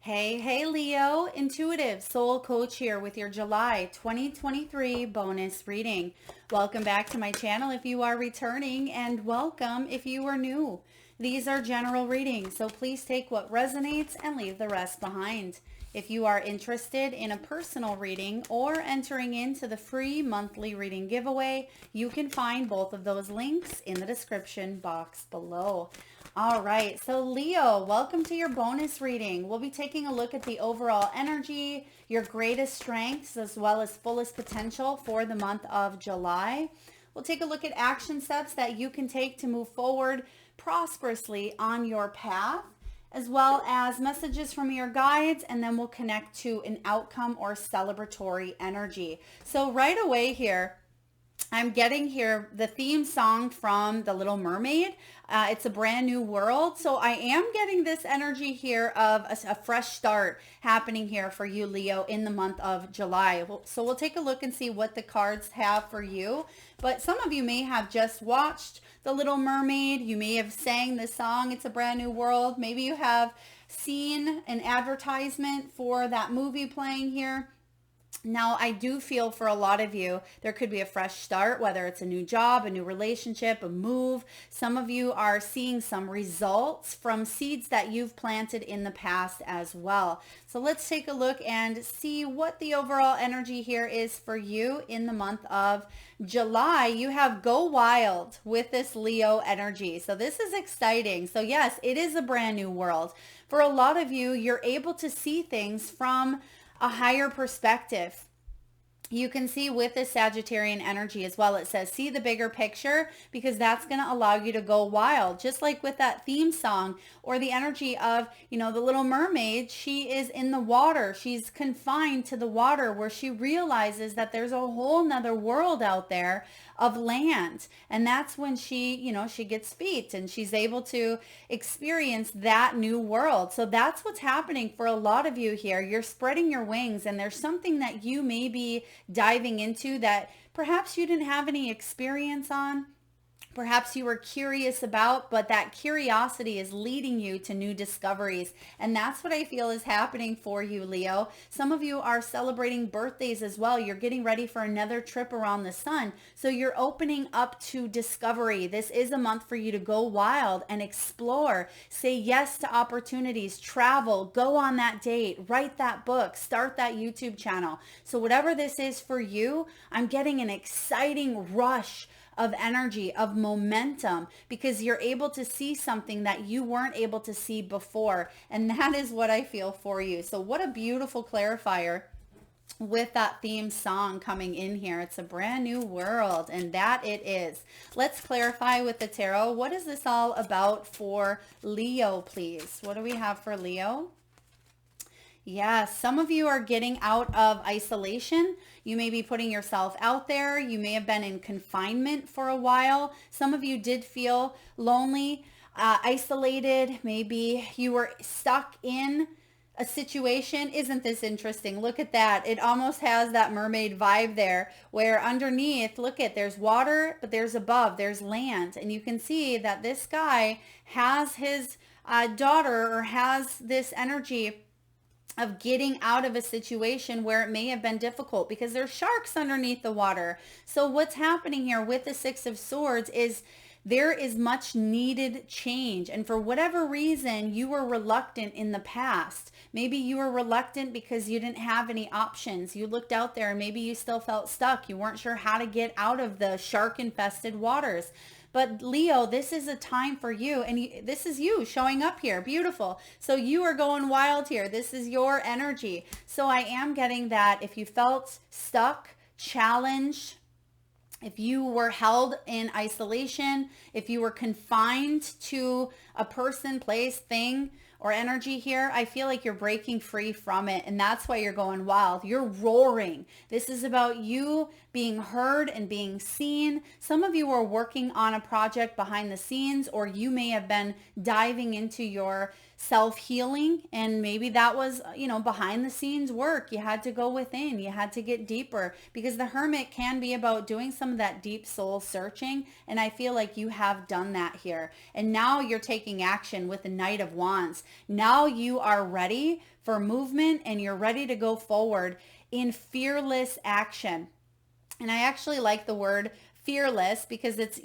Hey, Leo, intuitive soul coach here with your July 2023 bonus reading. Welcome back to my channel if you are returning, and welcome if you are new. These are general readings, so please take what resonates and leave the rest behind. If you are interested in a personal reading or entering into the free monthly reading giveaway, you can find both of those links in the description box below. All right, so Leo, welcome to your bonus reading. We'll be taking a look at the overall energy, your greatest strengths, as well as fullest potential for the month of July. We'll take a look at action steps that you can take to move forward prosperously on your path, as well as messages from your guides, and then we'll connect to an outcome or celebratory energy. So right away here, I'm getting here the theme song from The Little Mermaid. It's a brand new world. So I am getting this energy here of a fresh start happening here for you, Leo, in the month of July. So we'll take a look and see what the cards have for you. But some of you may have just watched The Little Mermaid. You may have sang the song, It's a Brand New World. Maybe you have seen an advertisement for that movie playing here. Now, I do feel for a lot of you, there could be a fresh start, whether it's a new job, a new relationship, a move. Some of you are seeing some results from seeds that you've planted in the past as well. So let's take a look and see what the overall energy here is for you in the month of July. You have Go Wild with this Leo energy. So this is exciting. So yes, it is a brand new world. For a lot of you, you're able to see things from a higher perspective. You can see with this Sagittarian energy as well, it says, see the bigger picture, because that's going to allow you to go wild. Just like with that theme song or the energy of, the Little Mermaid, she is in the water. She's confined to the water where she realizes that there's a whole nother world out there of land. And that's when she gets feet and she's able to experience that new world. So that's what's happening for a lot of you here. You're spreading your wings, and there's something that you may be diving into that perhaps you didn't have any experience on. Perhaps you were curious about, but that curiosity is leading you to new discoveries. And that's what I feel is happening for you, Leo. Some of you are celebrating birthdays as well. You're getting ready for another trip around the sun. So you're opening up to discovery. This is a month for you to go wild and explore. Say yes to opportunities, travel, go on that date, write that book, start that YouTube channel. So whatever this is for you, I'm getting an exciting rush of energy, of momentum, because you're able to see something that you weren't able to see before. And that is what I feel for you. So what a beautiful clarifier with that theme song coming in here. It's a brand new world, and that it is. Let's clarify with the tarot. What is this all about for Leo, please? What do we have for Leo? Yes, some of you are getting out of isolation. You may be putting yourself out there. You may have been in confinement for a while. Some of you did feel lonely, isolated. Maybe you were stuck in a situation. Isn't this interesting? Look at that. It almost has that mermaid vibe there, where underneath, look at, there's water, but there's above, there's land. And you can see that this guy has his daughter, or has this energy of getting out of a situation where it may have been difficult, because there's sharks underneath the water. So what's happening here with the Six of Swords is there is much needed change. And for whatever reason, you were reluctant in the past. Maybe you were reluctant because you didn't have any options. You looked out there and maybe you still felt stuck. You weren't sure how to get out of the shark infested waters. But Leo, this is a time for you, and this is you showing up here. Beautiful. So you are going wild here. This is your energy. So I am getting that if you felt stuck, challenged, if you were held in isolation, if you were confined to a person, place, thing, or energy here, I feel like you're breaking free from it, and that's why you're going wild. You're roaring. This is about you being heard and being seen. Some of you are working on a project behind the scenes, or you may have been diving into your self-healing, and maybe that was, behind the scenes work. You had to go within, you had to get deeper, because the Hermit can be about doing some of that deep soul searching, and I feel like you have done that here. And now you're taking action with the Knight of Wands. Now you are ready for movement, and you're ready to go forward in fearless action. And I actually like the word fearless because it's,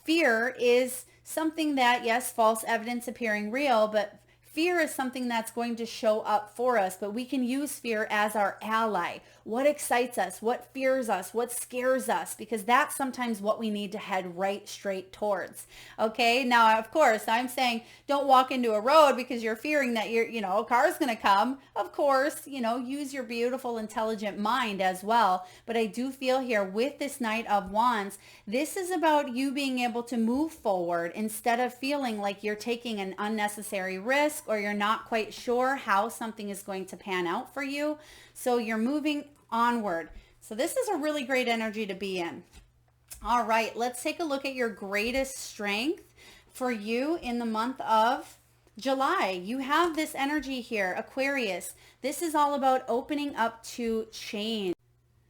fear is something that, yes, false evidence appearing real, but fear is something that's going to show up for us, but we can use fear as our ally. What excites us? What fears us? What scares us? Because that's sometimes what we need to head right straight towards. Okay. Now, of course, I'm saying don't walk into a road because you're fearing that a car's going to come. Of course, use your beautiful, intelligent mind as well. But I do feel here with this Knight of Wands, this is about you being able to move forward instead of feeling like you're taking an unnecessary risk or you're not quite sure how something is going to pan out for you. So you're moving onward. So this is a really great energy to be in. All right, let's take a look at your greatest strength for you in the month of July. You have this energy here, Aquarius. This is all about opening up to change.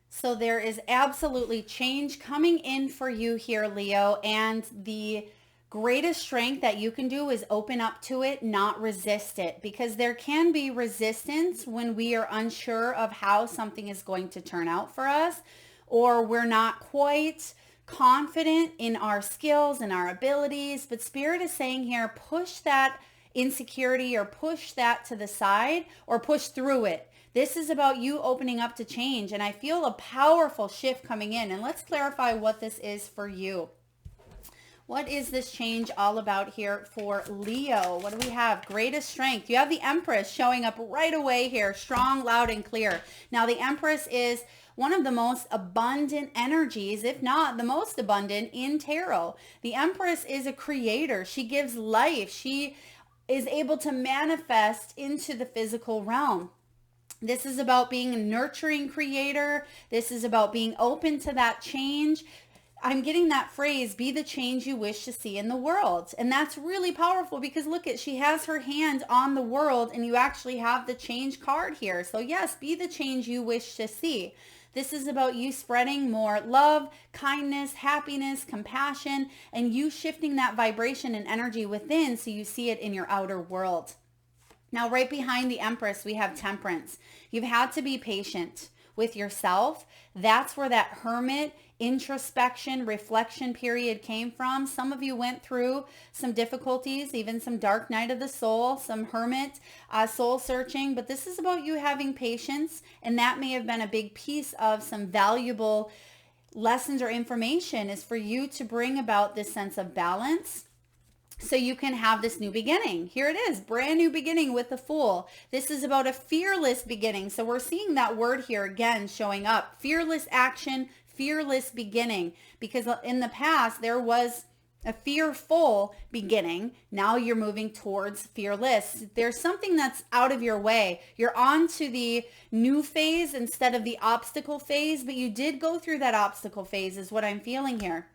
So there is absolutely change coming in for you here, Leo, and the greatest strength that you can do is open up to it, not resist it, because there can be resistance when we are unsure of how something is going to turn out for us, or we're not quite confident in our skills and our abilities. But Spirit is saying here, push that insecurity or push that to the side or push through it. This is about you opening up to change. And I feel a powerful shift coming in. And let's clarify what this is for you. What is this change all about here for Leo? What do we have? Greatest strength. You have the Empress showing up right away here, strong, loud, and clear. Now, the Empress is one of the most abundant energies, if not the most abundant in tarot. The Empress is a creator. She gives life. She is able to manifest into the physical realm. This is about being a nurturing creator. This is about being open to that change. I'm getting that phrase, be the change you wish to see in the world. And that's really powerful because look at, she has her hand on the world and you actually have the change card here. So yes, be the change you wish to see. This is about you spreading more love, kindness, happiness, compassion, and you shifting that vibration and energy within so you see it in your outer world. Now, right behind the Empress, we have Temperance. You've had to be patient with yourself. That's where that Hermit introspection, reflection period came from. Some of you went through some difficulties, even some dark night of the soul, some Hermit soul searching, but this is about you having patience, and that may have been a big piece of some valuable lessons or information, is for you to bring about this sense of balance so you can have this new beginning. Here it is, brand new beginning with the Fool. This is about a fearless beginning. So we're seeing that word here again showing up. Fearless action, fearless beginning. Because in the past, there was a fearful beginning. Now you're moving towards fearless. There's something that's out of your way. You're on to the new phase instead of the obstacle phase, but you did go through that obstacle phase is what I'm feeling here.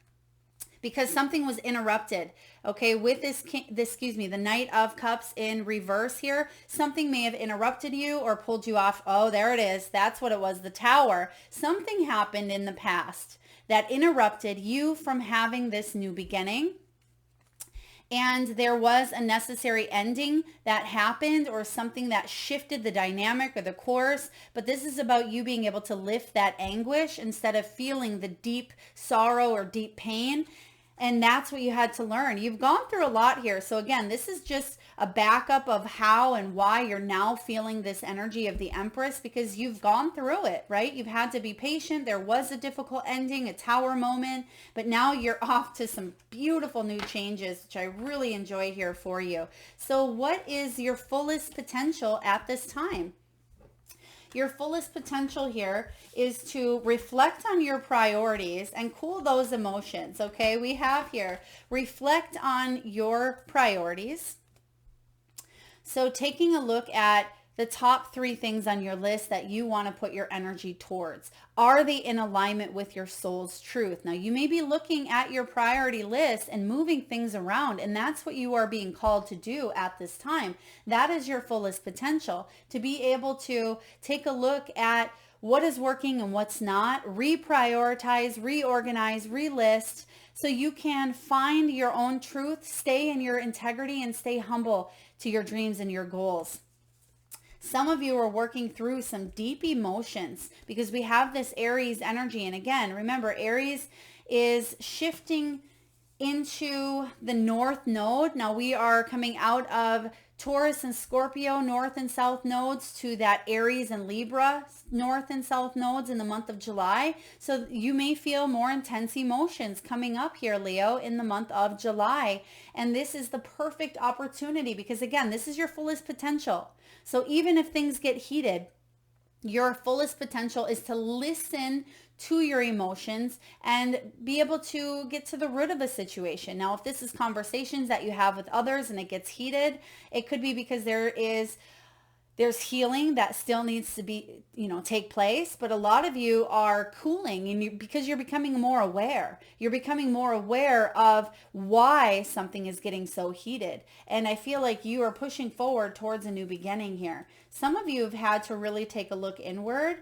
Because something was interrupted, okay, with the Knight of Cups in reverse here. Something may have interrupted you or pulled you off. Oh, there it is. That's what it was, the Tower. Something happened in the past that interrupted you from having this new beginning. And there was a necessary ending that happened or something that shifted the dynamic or the course. But this is about you being able to lift that anguish instead of feeling the deep sorrow or deep pain. And that's what you had to learn. You've gone through a lot here. So again, this is just a backup of how and why you're now feeling this energy of the Empress, because you've gone through it, right? You've had to be patient. There was a difficult ending, a Tower moment, but now you're off to some beautiful new changes, which I really enjoy here for you. So what is your fullest potential at this time? Your fullest potential here is to reflect on your priorities and cool those emotions, okay? We have here, reflect on your priorities. So taking a look at the top 3 things on your list that you want to put your energy towards? Are they in alignment with your soul's truth? Now, you may be looking at your priority list and moving things around, and that's what you are being called to do at this time. That is your fullest potential, to be able to take a look at what is working and what's not, reprioritize, reorganize, relist, so you can find your own truth, stay in your integrity, and stay humble to your dreams and your goals. Some of you are working through some deep emotions because we have this Aries energy. And again, remember, Aries is shifting into the North Node. Now we are coming out of Taurus and Scorpio North and South nodes to that Aries and Libra North and South nodes in the month of July. So you may feel more intense emotions coming up here, Leo, in the month of July. And this is the perfect opportunity because, again, this is your fullest potential. So even if things get heated, your fullest potential is to listen to your emotions and be able to get to the root of a situation. Now, if this is conversations that you have with others and it gets heated, it could be because there's healing that still needs to be, take place. But a lot of you are cooling and because you're becoming more aware. You're becoming more aware of why something is getting so heated. And I feel like you are pushing forward towards a new beginning here. Some of you have had to really take a look inward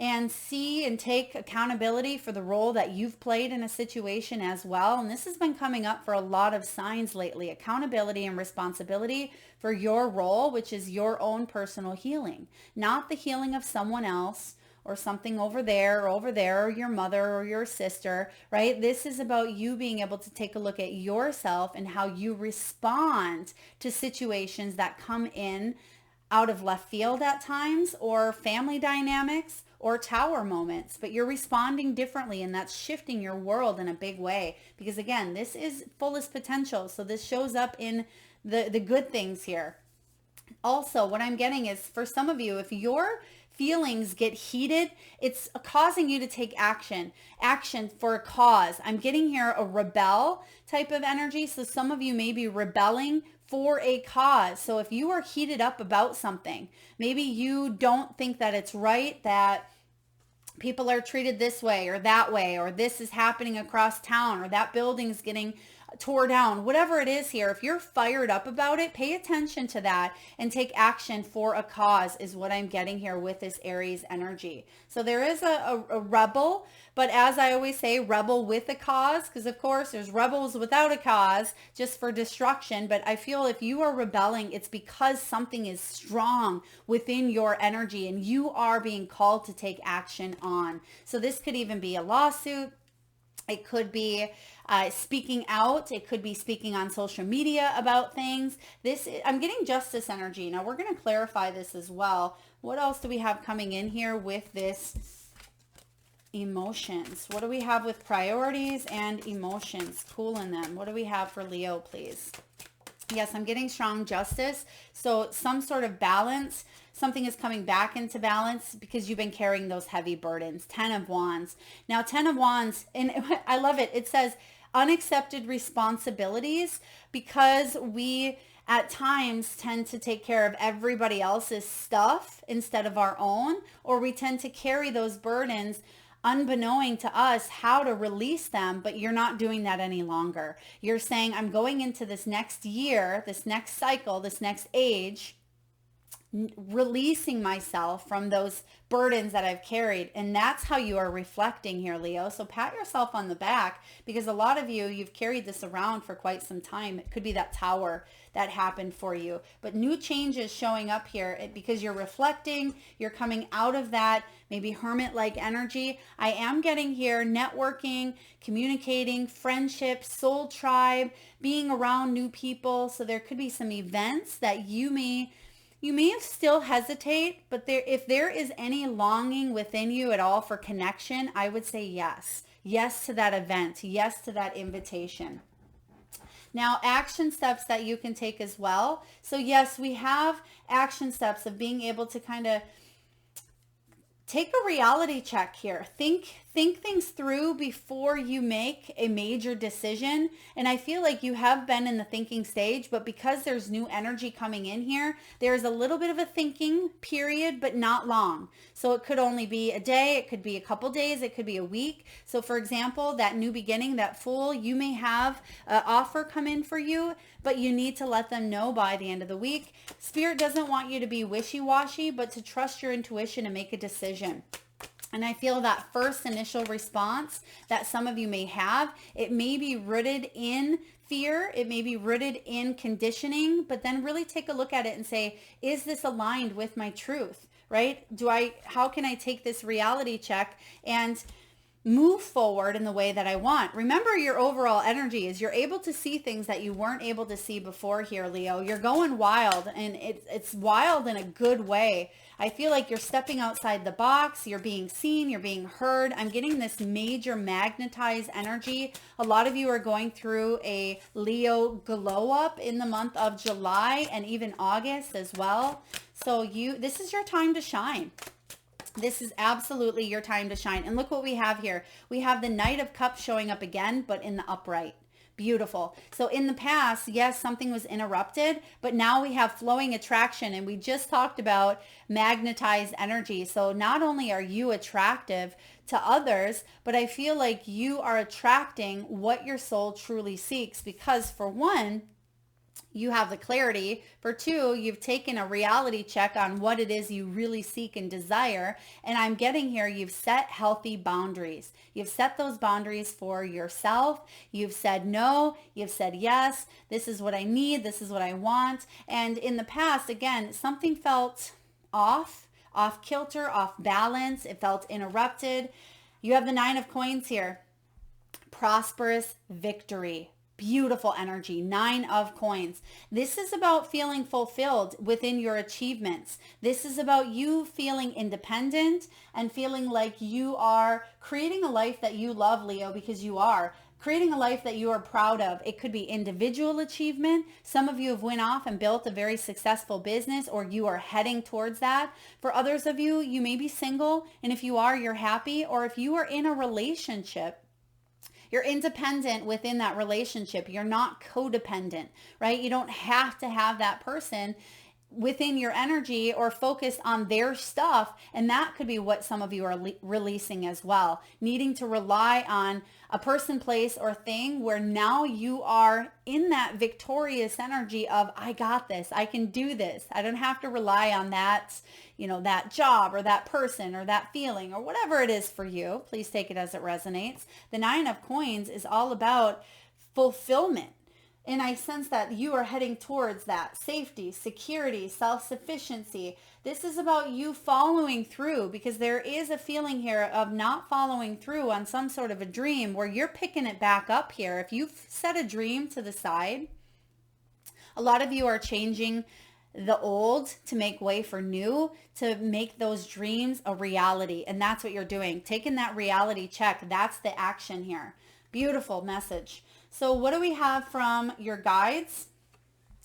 and see and take accountability for the role that you've played in a situation as well. And this has been coming up for a lot of signs lately, accountability and responsibility for your role, which is your own personal healing, not the healing of someone else or something over there, or your mother or your sister, right? This is about you being able to take a look at yourself and how you respond to situations that come in out of left field at times, or family dynamics, or tower moments, but you're responding differently, and that's shifting your world in a big way. Because again, this is fullest potential. So this shows up in the good things here. Also, what I'm getting is for some of you, if your feelings get heated, it's causing you to take action for a cause. I'm getting here a rebel type of energy. So some of you may be rebelling for a cause. So if you are heated up about something, maybe you don't think that it's right, that people are treated this way, or this is happening across town, or that building's getting tore down, whatever it is here, if you're fired up about it, pay attention to that and take action for a cause is what I'm getting here with this Aries energy. So there is a rebel, but as I always say, rebel with a cause, because of course there's rebels without a cause just for destruction. But I feel if you are rebelling, it's because something is strong within your energy and you are being called to take action on. So this could even be a lawsuit. It could be speaking out. It could be speaking on social media about things. I'm getting justice energy. Now we're going to clarify this as well. What else do we have coming in here with this emotions? What do we have with priorities and emotions? Cooling them. What do we have for Leo, please? Yes, I'm getting strong justice. So some sort of balance. Something is coming back into balance because you've been carrying those heavy burdens. 10 of Wands. Now, 10 of Wands, and I love it. It says unaccepted responsibilities, because we at times tend to take care of everybody else's stuff instead of our own, or we tend to carry those burdens unbeknown to us how to release them, but you're not doing that any longer. You're saying, I'm going into this next year, this next cycle, this next age, releasing myself from those burdens that I've carried. And that's how you are reflecting here, Leo. So pat yourself on the back, because a lot of you've carried this around for quite some time. It could be that tower that happened for you, but new changes showing up here because you're reflecting, you're coming out of that maybe hermit-like energy. I am getting here networking, communicating, friendship, soul tribe, being around new people. So there could be some events that you may still hesitate, but if there is any longing within you at all for connection, I would say yes. Yes to that event. Yes to that invitation. Now, action steps that you can take as well. So yes, we have action steps of being able to kind of take a reality check here. Think think things through before you make a major decision. And I feel like you have been in the thinking stage, but because there's new energy coming in here, there's a little bit of a thinking period, but not long. So it could only be a day, it could be a couple days, it could be a week. So for example, that new beginning, that Fool, you may have an offer come in for you, but you need to let them know by the end of the week. Spirit doesn't want you to be wishy-washy, but to trust your intuition and make a decision. And I feel that first initial response that some of you may have, it may be rooted in fear, it may be rooted in conditioning, but then really take a look at it and say, is this aligned with my truth, right? How can I take this reality check and move forward in the way that I want? Remember, your overall energy is you're able to see things that you weren't able to see before here, Leo. You're going wild, and it's wild in a good way. I feel like you're stepping outside the box. You're being seen. You're being heard. I'm getting this major magnetized energy. A lot of you are going through a Leo glow up in the month of July and even August as well. So this is your time to shine. This is absolutely your time to shine. And look what we have here. We have the Knight of Cups showing up again, but in the upright. Beautiful. So in the past, yes, something was interrupted, but now we have flowing attraction, and we just talked about magnetized energy. So not only are you attractive to others, but I feel like you are attracting what your soul truly seeks, because for one, you have the clarity. For two, you've taken a reality check on what it is you really seek and desire. And I'm getting here, you've set healthy boundaries. You've set those boundaries for yourself. You've said no, you've said yes. This is what I need. This is what I want. And in the past, again, something felt off kilter, off balance. It felt interrupted. You have the Nine of Coins here. Prosperous victory. Beautiful energy. Nine of Coins. This is about feeling fulfilled within your achievements. This is about you feeling independent and feeling like you are creating a life that you love, Leo, because you are creating a life that you are proud of. It could be individual achievement. Some of you have went off and built a very successful business, or you are heading towards that. For others of you, you may be single, and if you are, you're happy. Or if you are in a relationship, you're independent within that relationship. You're not codependent, right? You don't have to have that person within your energy or focus on their stuff. And that could be what some of you are releasing as well. Needing to rely on a person, place, or thing where now you are in that victorious energy of, I got this, I can do this. I don't have to rely on that, that job or that person or that feeling or whatever it is for you. Please take it as it resonates. The Nine of Coins is all about fulfillment. And I sense that you are heading towards that safety, security, self-sufficiency. This is about you following through, because there is a feeling here of not following through on some sort of a dream where you're picking it back up here. If you've set a dream to the side, a lot of you are changing the old to make way for new, to make those dreams a reality. And that's what you're doing. Taking that reality check. That's the action here. Beautiful message. So what do we have from your guides?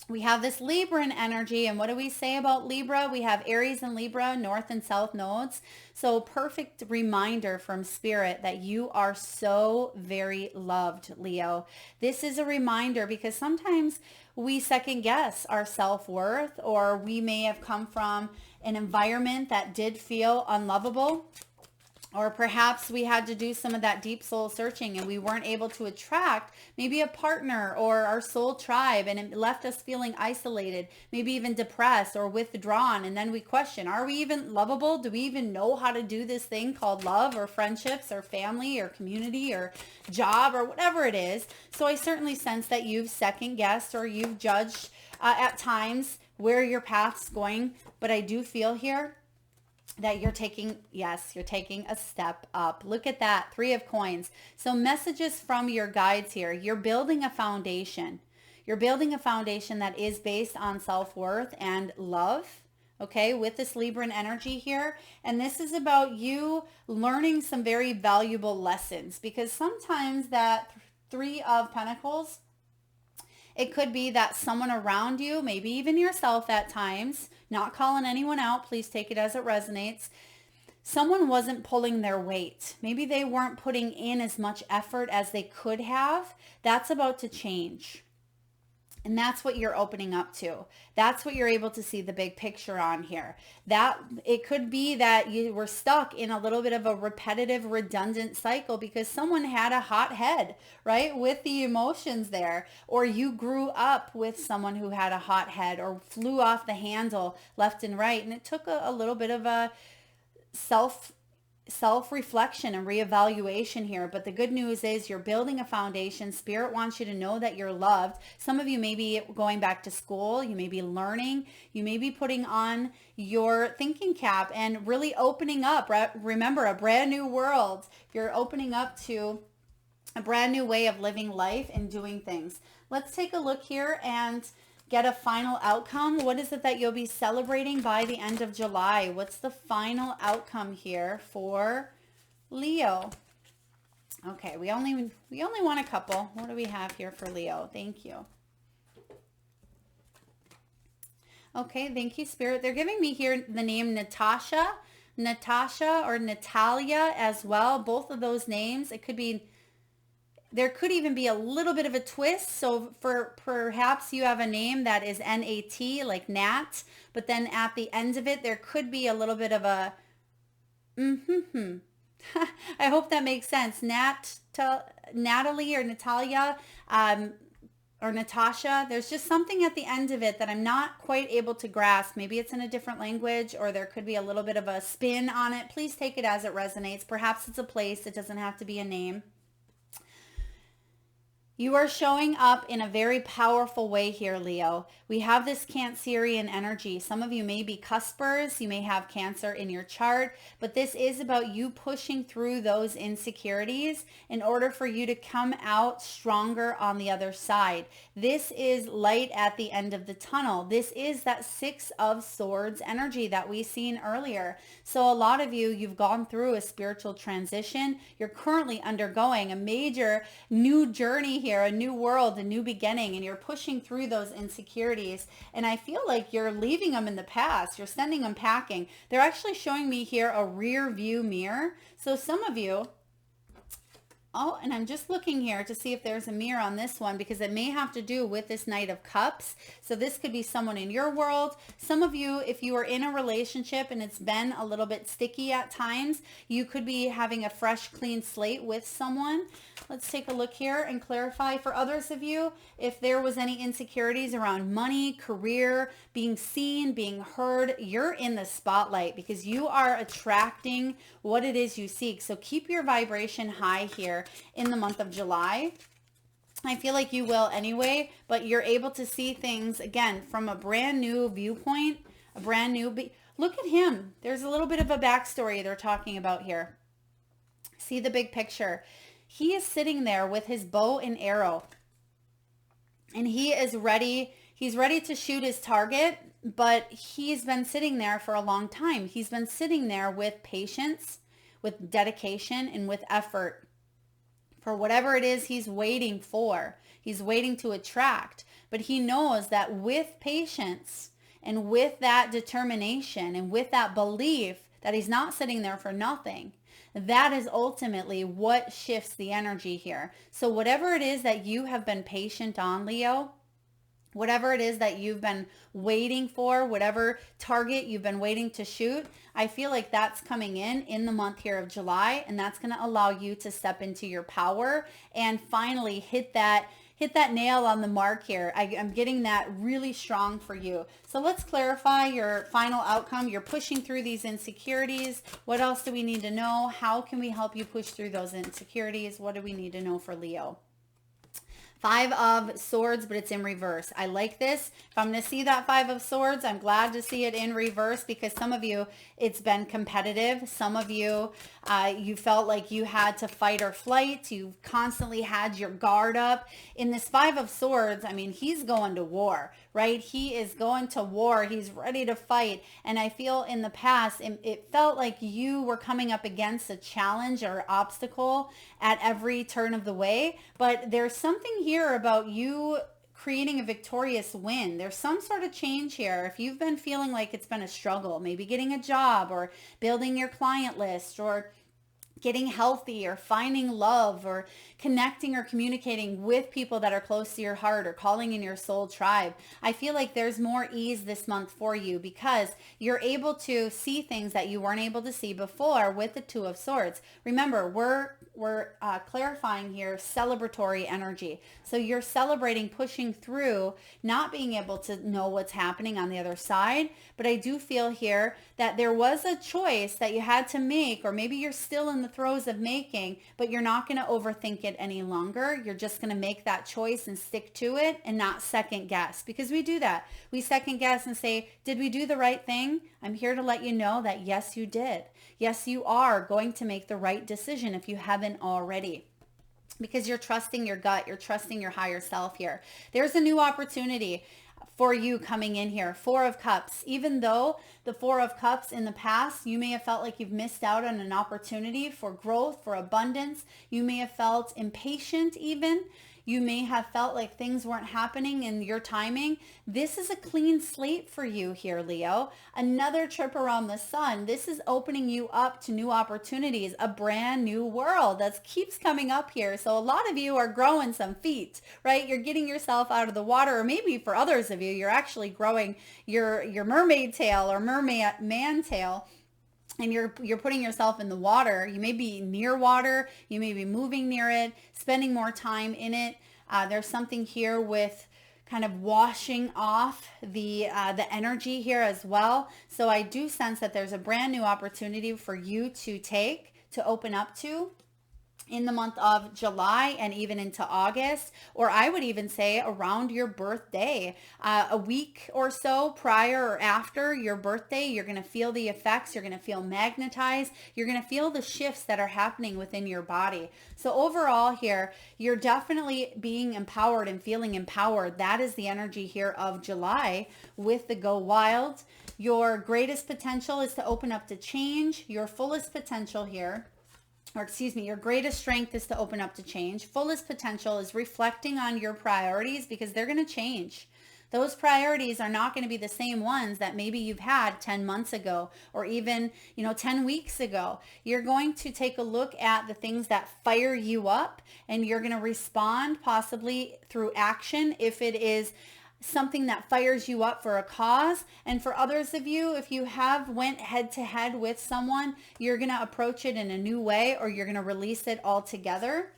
We have this Libran energy. And what do we say about Libra? We have Aries and Libra, North and South nodes. So perfect reminder from Spirit that you are so very loved, Leo. This is a reminder because sometimes we second guess our self-worth, or we may have come from an environment that did feel unlovable. Or perhaps we had to do some of that deep soul searching and we weren't able to attract maybe a partner or our soul tribe, and it left us feeling isolated, maybe even depressed or withdrawn. And then we question, are we even lovable? Do we even know how to do this thing called love or friendships or family or community or job or whatever it is? So I certainly sense that you've second guessed or you've judged at times where your path's going. But I do feel here that you're taking a step up. Look at that, 3 of Coins. So messages from your guides here. You're building a foundation. You're building a foundation that is based on self-worth and love, okay, with this Libran energy here. And this is about you learning some very valuable lessons, because sometimes that 3 of Pentacles, it could be that someone around you, maybe even yourself at times, not calling anyone out, please take it as it resonates. someone wasn't pulling their weight. Maybe they weren't putting in as much effort as they could have. That's about to change. And that's what you're opening up to. That's what you're able to see the big picture on here. That it could be that you were stuck in a little bit of a repetitive, redundant cycle because someone had a hot head, right? With the emotions there. Or you grew up with someone who had a hot head or flew off the handle left and right. And it took a little bit of a self-reflection and reevaluation here. But the good news is you're building a foundation. Spirit wants you to know that you're loved. Some of you may be going back to school. You may be learning. You may be putting on your thinking cap and really opening up. Remember, a brand new world. You're opening up to a brand new way of living life and doing things. Let's take a look here and get a final outcome. What is it that you'll be celebrating by the end of July? What's the final outcome here for Leo? Okay, we only want a couple. What do we have here for Leo? Thank you. Okay, thank you, Spirit. They're giving me here the name Natasha or Natalia as well. Both of those names. It could be, there could even be a little bit of a twist. So for perhaps you have a name that is N-A-T, like Nat, but then at the end of it, there could be a little bit of a I hope that makes sense. Natalie or Natalia or Natasha. There's just something at the end of it that I'm not quite able to grasp. Maybe it's in a different language or there could be a little bit of a spin on it. Please take it as it resonates. Perhaps it's a place. It doesn't have to be a name. You are showing up in a very powerful way here, Leo. We have this Cancerian energy. Some of you may be cuspers. You may have Cancer in your chart, but this is about you pushing through those insecurities in order for you to come out stronger on the other side. This is light at the end of the tunnel. This is that Six of Swords energy that we seen earlier. So a lot of you, you've gone through a spiritual transition. You're currently undergoing a major new journey here, a new world, a new beginning, and you're pushing through those insecurities. And I feel like you're leaving them in the past. You're sending them packing. They're actually showing me here a rear view mirror. So some of you, oh, and I'm just looking here to see if there's a mirror on this one because it may have to do with this Knight of Cups. So this could be someone in your world. Some of you, if you are in a relationship and it's been a little bit sticky at times, you could be having a fresh, clean slate with someone. Let's take a look here and clarify for others of you if there was any insecurities around money, career, being seen, being heard. You're in the spotlight because you are attracting what it is you seek. So keep your vibration high here in the month of July. I feel like you will anyway, but you're able to see things again from a brand new viewpoint, a brand new, look at him. There's a little bit of a backstory they're talking about here. See the big picture. He is sitting there with his bow and arrow and he is ready. He's ready to shoot his target, but he's been sitting there for a long time. He's been sitting there with patience, with dedication, and with effort for whatever it is he's waiting for. He's waiting to attract, but he knows that with patience and with that determination and with that belief that he's not sitting there for nothing, that is ultimately what shifts the energy here. So whatever it is that you have been patient on, Leo, whatever it is that you've been waiting for, whatever target you've been waiting to shoot, I feel like that's coming in the month here of July, and that's going to allow you to step into your power and finally hit that nail on the mark here. I'm getting that really strong for you. So let's clarify your final outcome. You're pushing through these insecurities. What else do we need to know? How can we help you push through those insecurities? What do we need to know for Leo? Five of Swords, but it's in reverse. I like this. If I'm going to see that Five of Swords, I'm glad to see it in reverse because some of you, it's been competitive. Some of you, you felt like you had to fight or flight. You've constantly had your guard up. In this Five of Swords, I mean, he's going to war, right? He is going to war. He's ready to fight. And I feel in the past, it felt like you were coming up against a challenge or obstacle at every turn of the way. But there's something here about you creating a victorious win. There's some sort of change here. If you've been feeling like it's been a struggle, maybe getting a job or building your client list or getting healthy or finding love or connecting or communicating with people that are close to your heart or calling in your soul tribe. I feel like there's more ease this month for you because you're able to see things that you weren't able to see before with the Two of Swords. Remember, we're clarifying here celebratory energy. So you're celebrating pushing through, not being able to know what's happening on the other side. But I do feel here that there was a choice that you had to make, or maybe you're still in the throes of making, but you're not going to overthink it any longer. You're just going to make that choice and stick to it and not second guess, because we do that. We second guess and say, did we do the right thing? I'm here to let you know that yes, you did. Yes, you are going to make the right decision if you haven't already, because you're trusting your gut. You're trusting your higher self here. There's a new opportunity for you coming in here. Four of Cups. Even though the Four of Cups in the past, you may have felt like you've missed out on an opportunity for growth, for abundance. You may have felt impatient even. You may have felt like things weren't happening in your timing. This is a clean slate for you here, Leo. Another trip around the sun. This is opening you up to new opportunities, a brand new world that keeps coming up here. So a lot of you are growing some feet, right? You're getting yourself out of the water, or maybe for others of you, you're actually growing your mermaid tail or merman man tail. And you're putting yourself in the water. You may be near water. You may be moving near it, spending more time in it. There's something here with kind of washing off the energy here as well. So I do sense that there's a brand new opportunity for you to open up to in the month of July and even into August, or I would even say around your birthday, a week or so prior or after your birthday. You're going to feel the effects. You're going to feel magnetized. You're going to feel the shifts that are happening within your body. So overall here, you're definitely being empowered and feeling empowered. That is the energy here of July with the Go Wild. Your greatest potential is to open up to change. Your fullest potential here, your greatest strength is to open up to change. Fullest potential is reflecting on your priorities, because they're going to change. Those priorities are not going to be the same ones that maybe you've had 10 months ago or even, 10 weeks ago. You're going to take a look at the things that fire you up, and you're going to respond possibly through action if it is something that fires you up for a cause. And for others of you, if you have went head to head with someone, you're going to approach it in a new way, or you're going to release it altogether.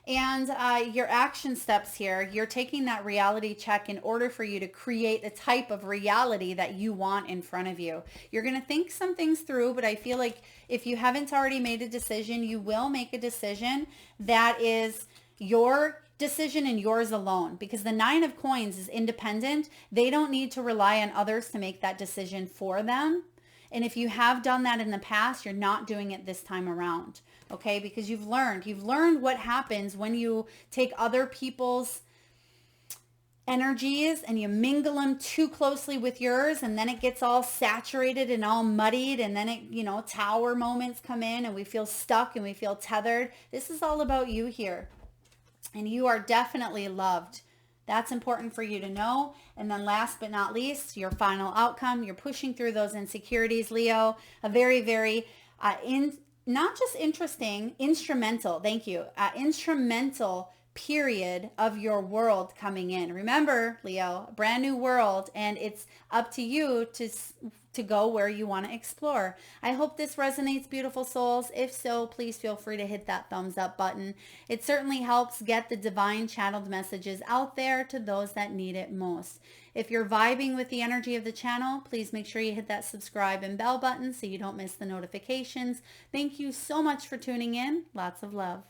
And your action steps here, you're taking that reality check in order for you to create the type of reality that you want in front of you. You're going to think some things through, but I feel like if you haven't already made a decision, you will make a decision that is your decision and yours alone, because the Nine of Coins is independent. They don't need to rely on others to make that decision for them. And if you have done that in the past, you're not doing it this time around, okay? Because you've learned what happens when you take other people's energies and you mingle them too closely with yours, and then it gets all saturated and all muddied, and then it, tower moments come in and we feel stuck and we feel tethered. This is all about you here. And you are definitely loved. That's important for you to know. And then last but not least, your final outcome. You're pushing through those insecurities, Leo. A very, very, not just interesting, instrumental, thank you, instrumental period of your world coming in. Remember, Leo, a brand new world, and it's up to you to go where you want to explore. I hope this resonates, beautiful souls. If so, please feel free to hit that thumbs up button. It certainly helps get the divine channeled messages out there to those that need it most. If you're vibing with the energy of the channel, please make sure you hit that subscribe and bell button so you don't miss the notifications. Thank you so much for tuning in. Lots of love.